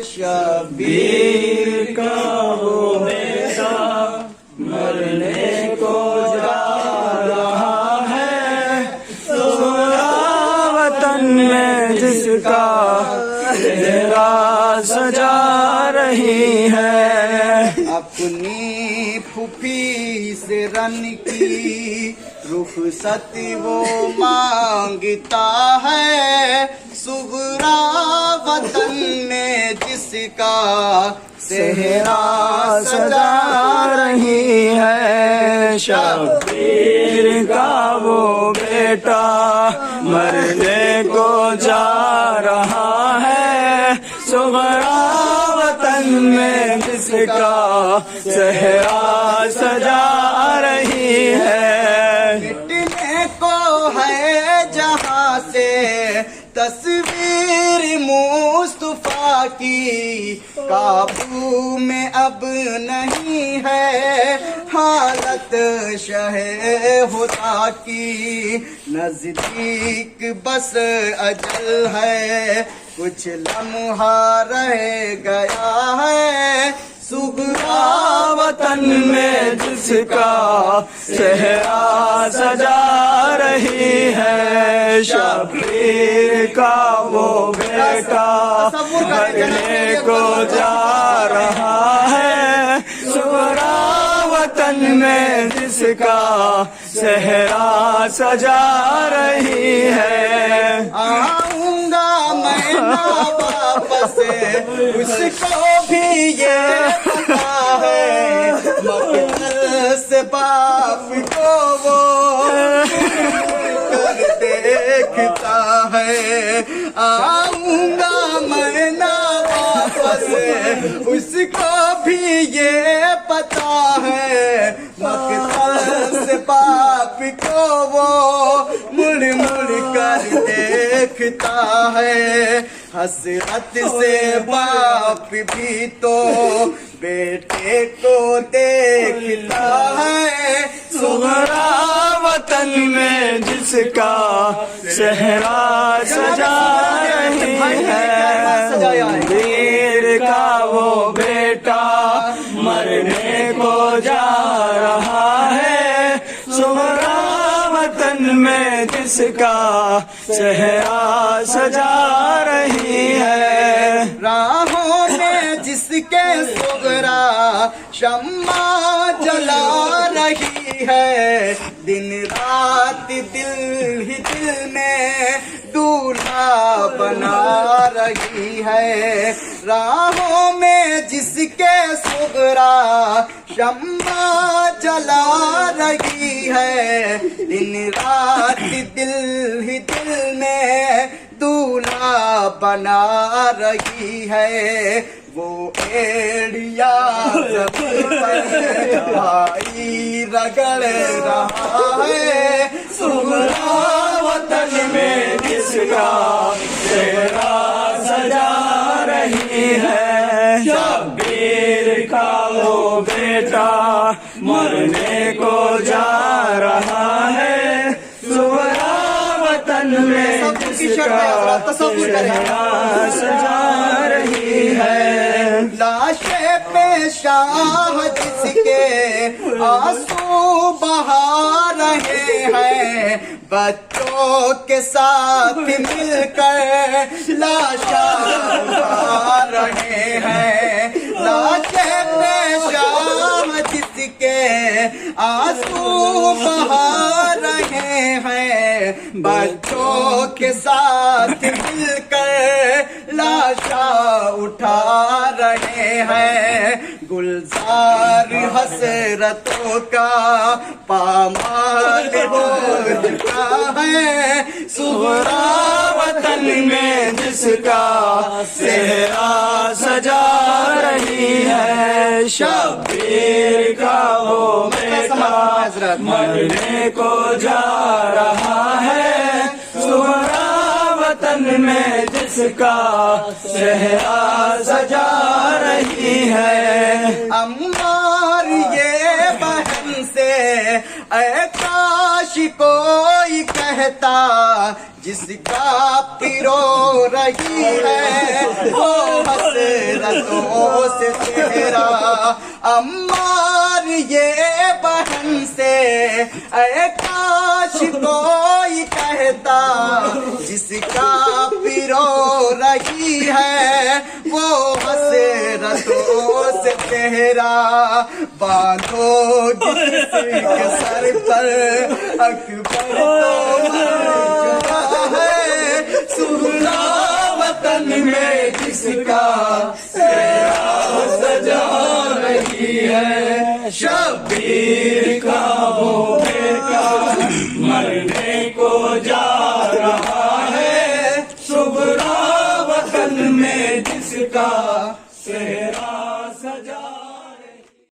شبیر کا وہ بیٹا مرنے کو جا رہا ہے، سورا وطن میں جس کا چہرہ سجا رہی ہے۔ اپنی پھوپھی سے رن کی رخصت وہ مانگتا ہے، صغرا وطن میں جس کا صحرا سجا رہی ہے۔ شبیر کا وہ بیٹا مرنے کو جا رہا ہے، صغرا وطن میں جس کا صحرا سجا رہی ہے۔ مٹنے کو ہے جہاں سے تصویر مصطفیٰ کی، قابو میں اب نہیں ہے حالت شہ خدا کی، نزدیک بس اجل ہے کچھ لمحہ رہ گیا ہے، صغرا وطن میں جس کا صحرا سجا رہی ہے۔ شبیر کا وہ بیٹا مرنے کو جا رہا ہے، صغرا وطن میں جس کا صحرا سجا رہی ہے۔ آؤں گا میں واپس اس کو بھی یہ پتا ہے، مقتل سے باپ کو وہ دیکھتا ہے۔ آؤں گا میں واپس اس کو بھی یہ پتا ہے، مقتل سے باپ کو وہ مڑ مڑ کر دیکھتا ہے، حسرت سے باپ بھی تو بیٹے کو دیکھتا ہے، صغرا وطن میں جس کا صحرا سجا رہی ہے۔ ویر کا وہ بیٹا مرنے کو جا رہا ہے، صغرا وطن میں جس کا صحرا سجا رہی ہے۔ راہوں میں جس کے صغرا شمع جلا رہی ہے، دن رات دل ہی دل میں دولہا بنا رہی ہے۔ راہوں میں جس کے صغرا شمع جلا رہی ہے، دن رات دل ہی دل میں دولہا بنا رہی ہے۔ وہ ایڑیا بھائی رگڑ رہا ہے، صغرا وطن میں جس کا چہرہ سجا رہی ہے۔ شبیر کا وہ بیٹا مرنے کو جا رہا ہے، صغرا وطن میں جس کا چہرہ سجا رہی ہے۔ لاش پیشاہ جس کے آنسو بہا رہے ہیں، بچوں کے ساتھ مل کر لاشا اٹھا رہے ہیں۔ لاش پیشاہ جس کے آنسو بہا رہے ہیں، بچوں کے ساتھ مل کر لاشا اٹھا رہے ہیں۔ گلزار حسرتوں کا پامال ہو چکا ہے، صغرا وطن میں جس کا صحرا سجا رہی ہے۔ شبیر کا وہ بیٹا مرنے کو جا رہا ہے، صغرا وطن میں جس کا صحرا سجا رہی ہے۔ عمار یہ بہن سے اے کاش کوئی کہتا، جس کا پیرو رہی ہے وہ حسرت رتوں سے تیرا عمار یہ بہن سے اے کاش کوئی کہتا جس کا پیرو رہی ہے وہ حسرتوں سے تیرا باندھو جس کے سر پر اکبر تو مر چکا ہے سونا وطن میں جس کا تیرا سجا رہی ہے شبیر کا وہ